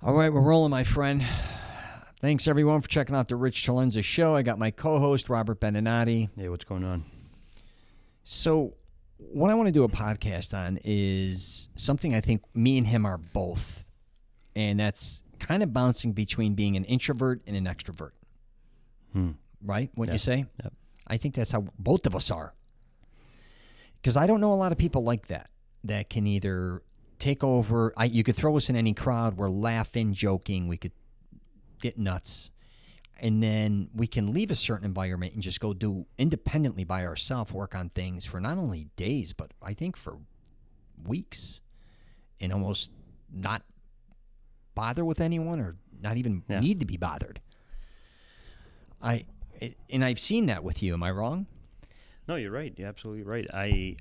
All right, we're rolling, my friend. Thanks, everyone, for checking out the Rich CELENZA show. I got my co-host, Robert Benenati. Hey, what's going on? So what I want to do a podcast on is something I think me and him are both, and that's kind of bouncing between being an introvert and an extrovert. Right? What you say? Yep. I think that's how both of us are. Because I don't know a lot of people like that can either take over. You could throw us in any crowd. We're laughing, joking. We could get nuts. And then we can leave a certain environment and just go do independently by ourselves, work on things for not only days, but I think for weeks, and almost not bother with anyone or not even need to be bothered. And I've seen that with you. Am I wrong? No, you're right. You're absolutely right. I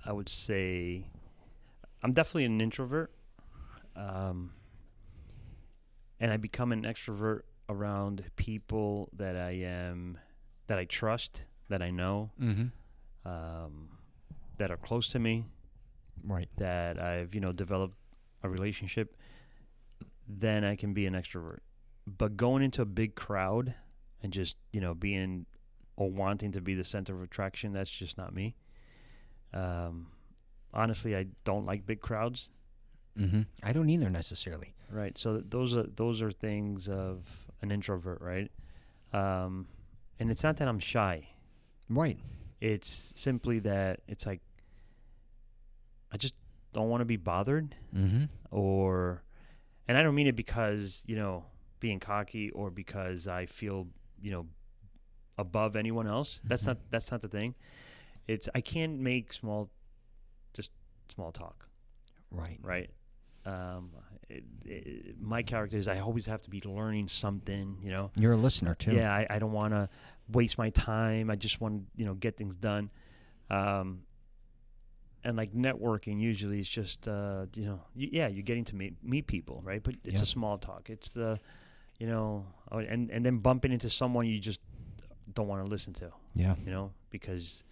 would say, I'm definitely an introvert. And I become an extrovert around people that I trust, that I know, that are close to me, right? That I've developed a relationship. Then I can be an extrovert. But going into a big crowd and just being or wanting to be the center of attraction, that's just not me. Honestly, I don't like big crowds. I don't either necessarily. Right. So those are things of an introvert, right? And it's not that I'm shy. Right. It's simply that it's like I just don't want to be bothered. And I don't mean it because, being cocky or because I feel, above anyone else. That's not the thing. It's I can't make small talk. Right. My character is I always have to be learning something, You're a listener too. Yeah, I don't want to waste my time. I just want to, get things done. And like networking usually is just, you're getting to meet people, right? But it's a small talk. It's the, and then bumping into someone you just don't want to listen to. Yeah. Because,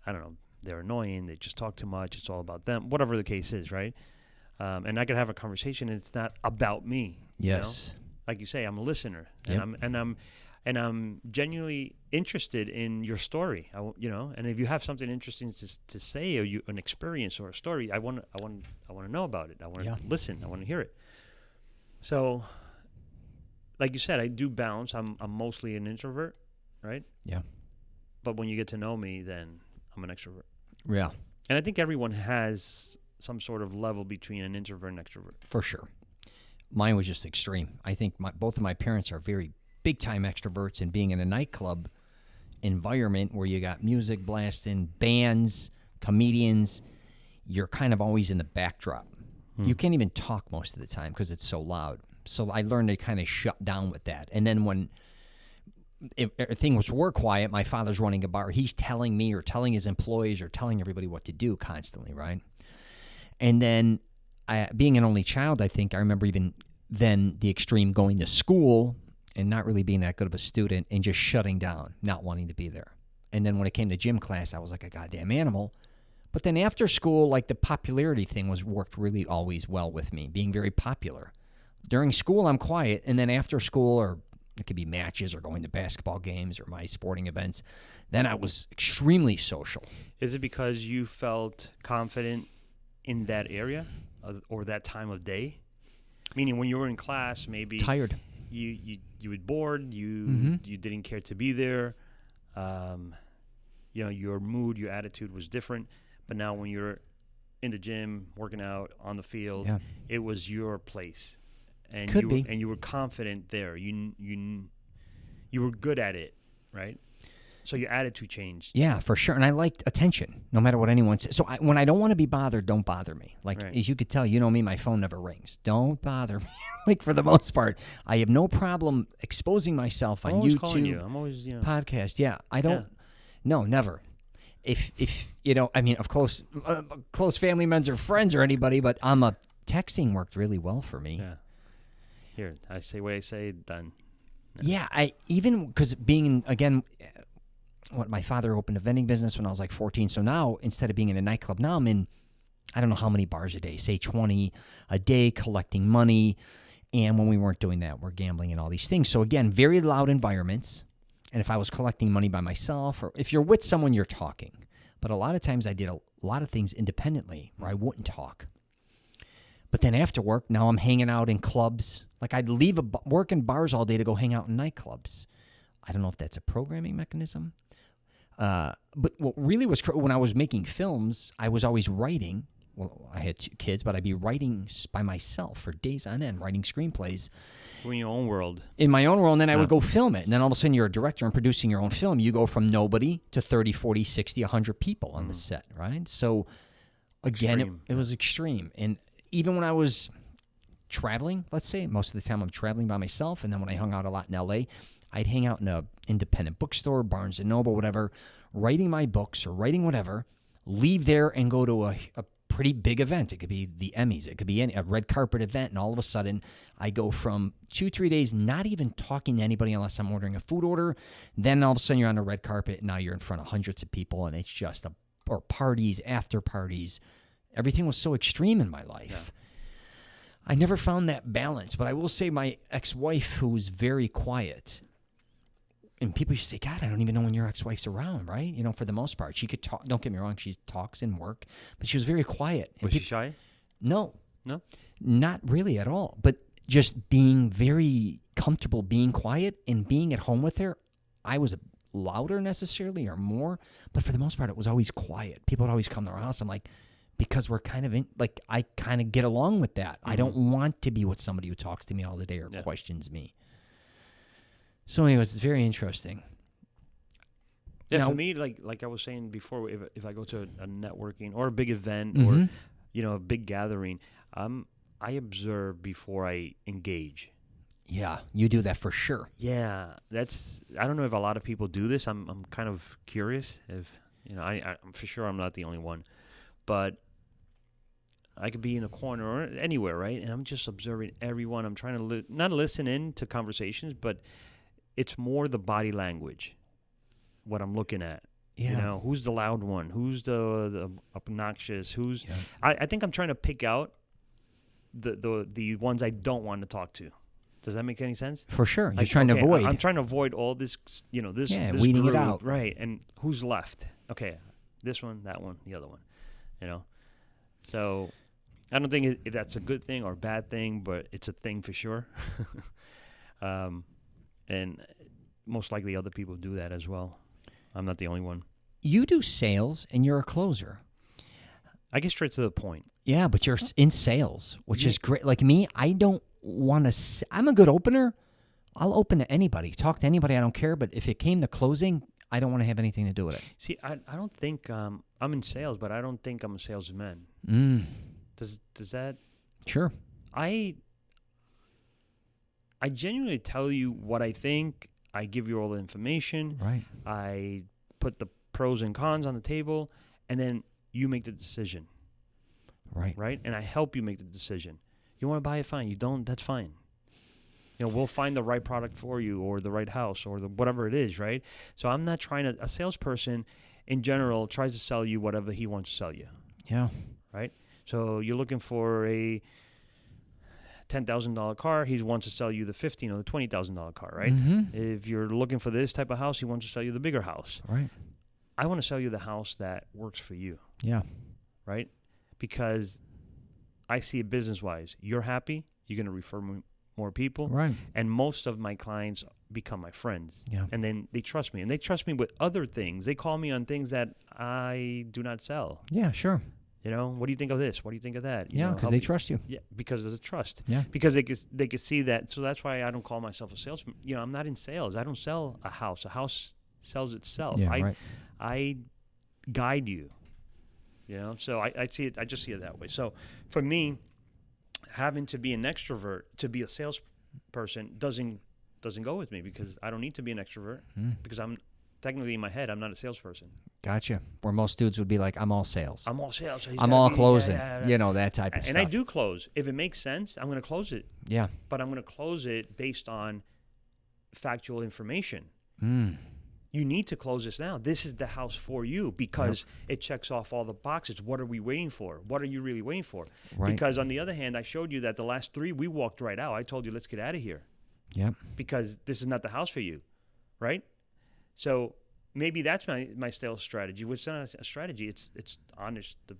I don't know, they're annoying. They just talk too much. It's all about them. Whatever the case is, right? And I could have a conversation, and it's not about me. Yes. Like you say, I'm a listener, and I'm genuinely interested in your story. And if you have something interesting to say, or an experience or a story, I want to know about it. I want to listen. I want to hear it. So, like you said, I do bounce. I'm mostly an introvert, right? Yeah. But when you get to know me, then I'm an extrovert. Yeah. And I think everyone has some sort of level between an introvert and extrovert. For sure. Mine was just extreme. I think both of my parents are very big-time extroverts, and being in a nightclub environment where you got music blasting, bands, comedians, you're kind of always in the backdrop. You can't even talk most of the time because it's so loud. So I learned to kind of shut down with that. And then if things were quiet, my father's running a bar. He's telling me or telling his employees or telling everybody what to do constantly, right? And then being an only child, I think I remember even then the extreme going to school and not really being that good of a student and just shutting down, not wanting to be there. And then when it came to gym class, I was like a goddamn animal. But then after school, like the popularity thing worked really always well with me, being very popular. During school, I'm quiet. And then after school, or it could be matches or going to basketball games or my sporting events, then I was extremely social. Is it because you felt confident in that area or that time of day? Meaning when you were in class, maybe tired. You were bored. You didn't care to be there. Your mood, your attitude was different. But now when you're in the gym, working out on the field, it was your place, and you were confident there. You were good at it, right? So your attitude changed. Yeah, for sure. And I liked attention, no matter what anyone says. So when I don't want to be bothered, don't bother me. Like, as you could tell, you know me, my phone never rings. Don't bother me. Like, for the most part, I have no problem exposing myself on YouTube. Calling you. I'm always, podcast. Yeah, I don't. No, never. If I mean, of close family members or friends or anybody, but texting worked really well for me. Yeah. Here, I say what I say, done. Yeah, because being, again, my father opened a vending business when I was like 14. So now, instead of being in a nightclub, now I'm in I don't know how many bars a day, say 20 a day, collecting money. And when we weren't doing that, we're gambling and all these things. So again, very loud environments. And if I was collecting money by myself, or if you're with someone, you're talking. But a lot of times I did a lot of things independently where I wouldn't talk. But then after work, now I'm hanging out in clubs. Like I'd leave work in bars all day to go hang out in nightclubs. I don't know if that's a programming mechanism. But what really was, when I was making films, I was always writing. Well, I had 2 kids, but I'd be writing by myself for days on end, writing screenplays. In your own world. In my own world, and then I would go film it. And then all of a sudden you're a director and producing your own film. You go from nobody to 30, 40, 60, 100 people on the set, right? So, again, it was extreme. And even when I was traveling, let's say, most of the time I'm traveling by myself, and then when I hung out a lot in L.A., I'd hang out in a independent bookstore, Barnes & Noble, whatever, writing my books or writing whatever, leave there and go to a pretty big event. It could be the Emmys. It could be a red carpet event. And all of a sudden, I go from 2-3 days not even talking to anybody unless I'm ordering a food order. Then all of a sudden, you're on the red carpet. And now you're in front of hundreds of people. And it's just or parties, after parties. Everything was so extreme in my life. Yeah. I never found that balance. But I will say my ex-wife, who was very quiet, and people used to say, God, I don't even know when your ex-wife's around, right? You know, for the most part. She could talk. Don't get me wrong. She talks and work. But she was very quiet. Was she shy? No. No? Not really at all. But just being very comfortable being quiet and being at home with her, I was louder necessarily or more. But for the most part, it was always quiet. People would always come to our house. I'm like, because we're kind of I kind of get along with that. Mm-hmm. I don't want to be with somebody who talks to me all the day or questions me. So anyways, it's very interesting. Yeah, now, for me, like I was saying before, if I go to a networking or a big event or, a big gathering, I observe before I engage. Yeah, you do that for sure. Yeah, I don't know if a lot of people do this. I'm kind of curious if, I'm for sure I'm not the only one. But I could be in a corner or anywhere, right? And I'm just observing everyone. I'm trying to not listen in to conversations, but it's more the body language, what I'm looking at. Yeah. Who's the loud one? Who's the obnoxious? I think I'm trying to pick out the ones I don't want to talk to. Does that make any sense? For sure. You're trying to avoid. I'm trying to avoid all this, this weeding group, it out. Right. And who's left? Okay, this one, that one, the other one, So I don't think if that's a good thing or a bad thing, but it's a thing for sure. And most likely other people do that as well. I'm not the only one. You do sales and you're a closer. I get straight to the point. Yeah, but you're in sales, which is great. Like me, I don't want to. I'm a good opener. I'll open to anybody, talk to anybody. I don't care. But if it came to closing, I don't want to have anything to do with it. See, I don't think I'm in sales, but I don't think I'm a salesman. Does that? Sure. I genuinely tell you what I think. I give you all the information. Right. I put the pros and cons on the table, and then you make the decision. Right. Right? And I help you make the decision. You want to buy it, fine. You don't, that's fine. We'll find the right product for you or the right house or whatever it is, right? So I'm not trying to, a salesperson in general tries to sell you whatever he wants to sell you. Yeah. Right? So you're looking for a $10,000 car, he wants to sell you the $15,000 or the $20,000 car, right? Mm-hmm. If you're looking for this type of house, he wants to sell you the bigger house. Right. I want to sell you the house that works for you. Yeah. Right? Because I see it business-wise. You're happy, you're going to refer more people. Right. And most of my clients become my friends. Yeah. And then they trust me. And they trust me with other things. They call me on things that I do not sell. Yeah, sure. What do you think of this? What do you think of that? Because they trust you. Yeah, because of the trust. Yeah. Because they could see that. So that's why I don't call myself a salesman. I'm not in sales. I don't sell a house. A house sells itself. Yeah, right. I guide you. So I see it. I just see it that way. So for me, having to be an extrovert to be a salesperson doesn't go with me because I don't need to be an extrovert because I'm technically in my head I'm not a salesperson. Gotcha. Where most dudes would be like, I'm all sales. I'm all sales. So I'm all closing. That type of stuff. And I do close. If it makes sense, I'm going to close it. Yeah. But I'm going to close it based on factual information. you need to close this now. This is the house for you because it checks off all the boxes. What are we waiting for? What are you really waiting for? Right. Because on the other hand, I showed you that the last 3, we walked right out. I told you, let's get out of here. Yep. Because this is not the house for you, right? So maybe that's my sales strategy, which is not a strategy. It's honest, the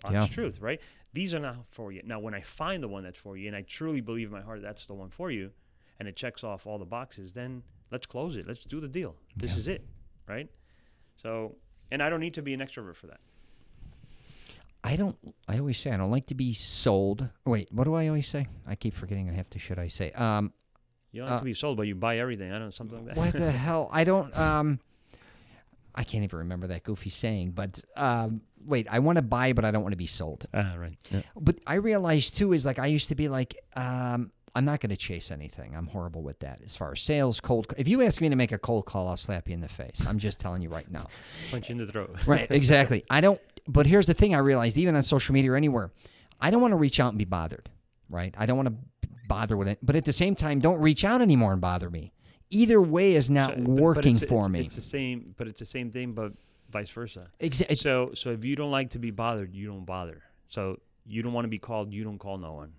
honest truth, right? These are not for you. Now, when I find the one that's for you, and I truly believe in my heart that's the one for you, and it checks off all the boxes, then let's close it. Let's do the deal. This is it, right? So, and I don't need to be an extrovert for that. I always say I don't like to be sold. Wait, what do I always say? I keep forgetting I have to, should I say? You don't have to be sold, but you buy everything. I don't know, something like that. What the hell? I don't, I can't even remember that goofy saying, but wait, I want to buy, but I don't want to be sold. Right. Yeah. But I realized too is like I used to be like, I'm not going to chase anything. I'm horrible with that as far as sales, cold. If you ask me to make a cold call, I'll slap you in the face. I'm just telling you right now. Punch you in the throat. Right, exactly. I don't. But here's the thing I realized, even on social media or anywhere, I don't want to reach out and be bothered, right? I don't want to bother with it. But at the same time, don't reach out anymore and bother me. Either way is not working for me. It's the same, but it's the same thing, but vice versa. Exactly. So if you don't like to be bothered, you don't bother. So you don't want to be called, you don't call no one.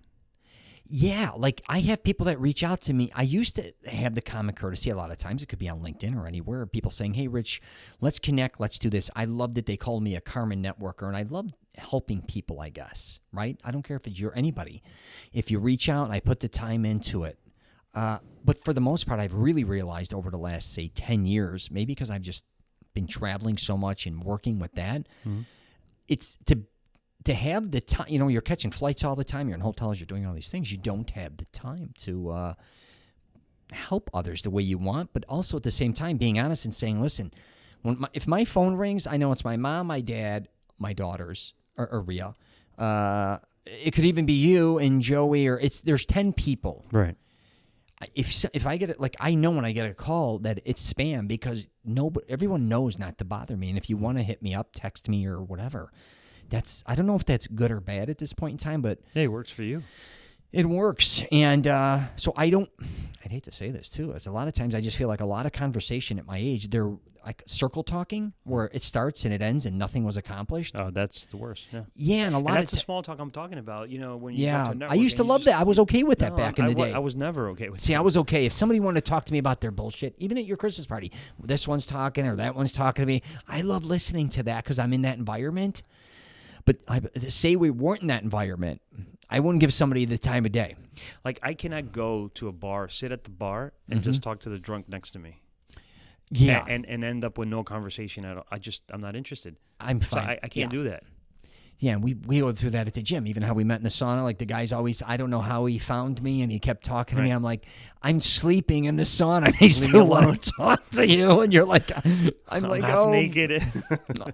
Yeah, like I have people that reach out to me. I used to have the common courtesy a lot of times. It could be on LinkedIn or anywhere. People saying, hey, Rich, let's connect. Let's do this. I love that they called me a Carmen networker, and I love helping people, I guess, right? I don't care if it's anybody. If you reach out and I put the time into it. But for the most part, I've really realized over the last, say, 10 years, maybe because I've just been traveling so much and working with that, it's to have the time, you're catching flights all the time, you're in hotels, you're doing all these things, you don't have the time to help others the way you want, but also at the same time being honest and saying, listen, if my phone rings, I know it's my mom, my dad, my daughters, or Rhea. It could even be you and Joey, or there's 10 people. Right. If I get it, like I know when I get a call that it's spam because everyone knows not to bother me, and if you want to hit me up, text me or whatever. I don't know if that's good or bad at this point in time, but hey, it works for you. It works. And so I'd hate to say this too, it's a lot of times I just feel like a lot of conversation at my age, they're like circle talking where it starts and it ends and nothing was accomplished. Oh, that's the worst. Yeah. Yeah. And that's the small talk I'm talking about, when you yeah, I used to love that. I was okay with that back in the day. I was never okay with that. See, I was okay. If somebody wanted to talk to me about their bullshit, even at your Christmas party, this one's talking or that one's talking to me, I love listening to that because I'm in that environment. But say we weren't in that environment, I wouldn't give somebody the time of day. Like I cannot go to a bar, sit at the bar, and just talk to the drunk next to me. Yeah, and end up with no conversation at all. I'm not interested. I'm fine. So I can't do that. Yeah, and we go through that at the gym. Even how we met in the sauna, like the guy's always, I don't know how he found me, and he kept talking to me. I'm like, I'm sleeping in the sauna, and he still want to talk to you, and you're like, I'm like, half naked.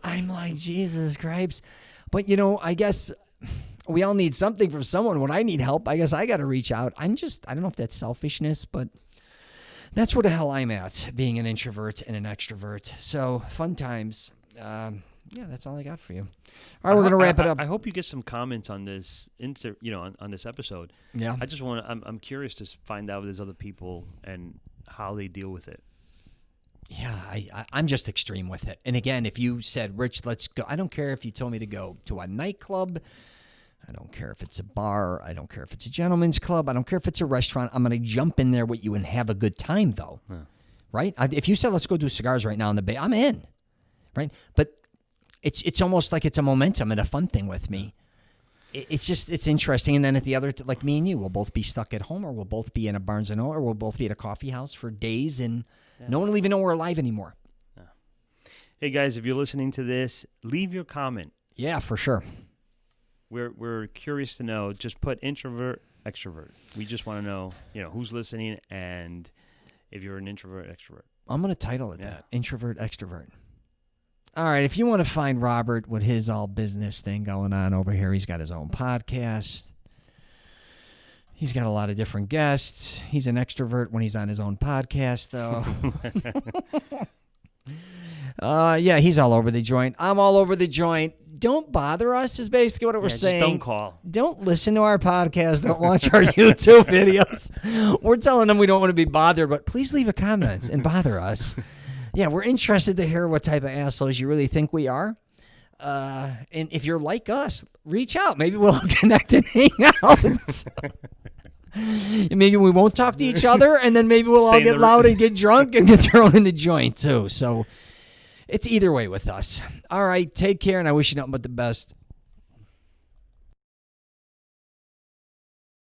I'm like, Jesus Christ. But, I guess we all need something from someone. When I need help, I guess I got to reach out. I don't know if that's selfishness, but that's where the hell I'm at, being an introvert and an extrovert. So, fun times. Yeah, that's all I got for you. All right, we're going to wrap it up. I hope you get some comments on this, on this episode. Yeah. I just I'm curious to find out if there's other people and how they deal with it. Yeah, I'm just extreme with it. And again, if you said, Rich, let's go. I don't care if you told me to go to a nightclub. I don't care if it's a bar. I don't care if it's a gentleman's club. I don't care if it's a restaurant. I'm going to jump in there with you and have a good time, though. Yeah. Right? If you said, let's go do cigars right now in the Bay, I'm in. Right? But it's almost like it's a momentum and a fun thing with me. It's interesting. And then at the other, like me and you, we'll both be stuck at home, or we'll both be in a Barnes & Noble, or we'll both be at a coffee house for days, and no one will even know we're alive anymore. Yeah. Hey, guys, if you're listening to this, leave your comment. Yeah, for sure. We're curious to know. Just put introvert, extrovert. We just want to know, who's listening and if you're an introvert, extrovert. I'm going to title it that, introvert, extrovert. All right, if you want to find Robert with his all business thing going on over here, he's got his own podcast. He's got a lot of different guests. He's an extrovert when he's on his own podcast, though. Yeah, he's all over the joint. I'm all over the joint. Don't bother us is basically what we're saying. Just don't call. Don't listen to our podcast. Don't watch our YouTube videos. We're telling them we don't want to be bothered, but please leave a comment and bother us. Yeah, we're interested to hear what type of assholes you really think we are. And if you're like us, reach out. Maybe we'll connect and hang out. Maybe we won't talk to each other, and then maybe we'll all get loud and get drunk and get thrown in the joint too. So it's either way with us. All right, take care, and I wish you nothing but the best.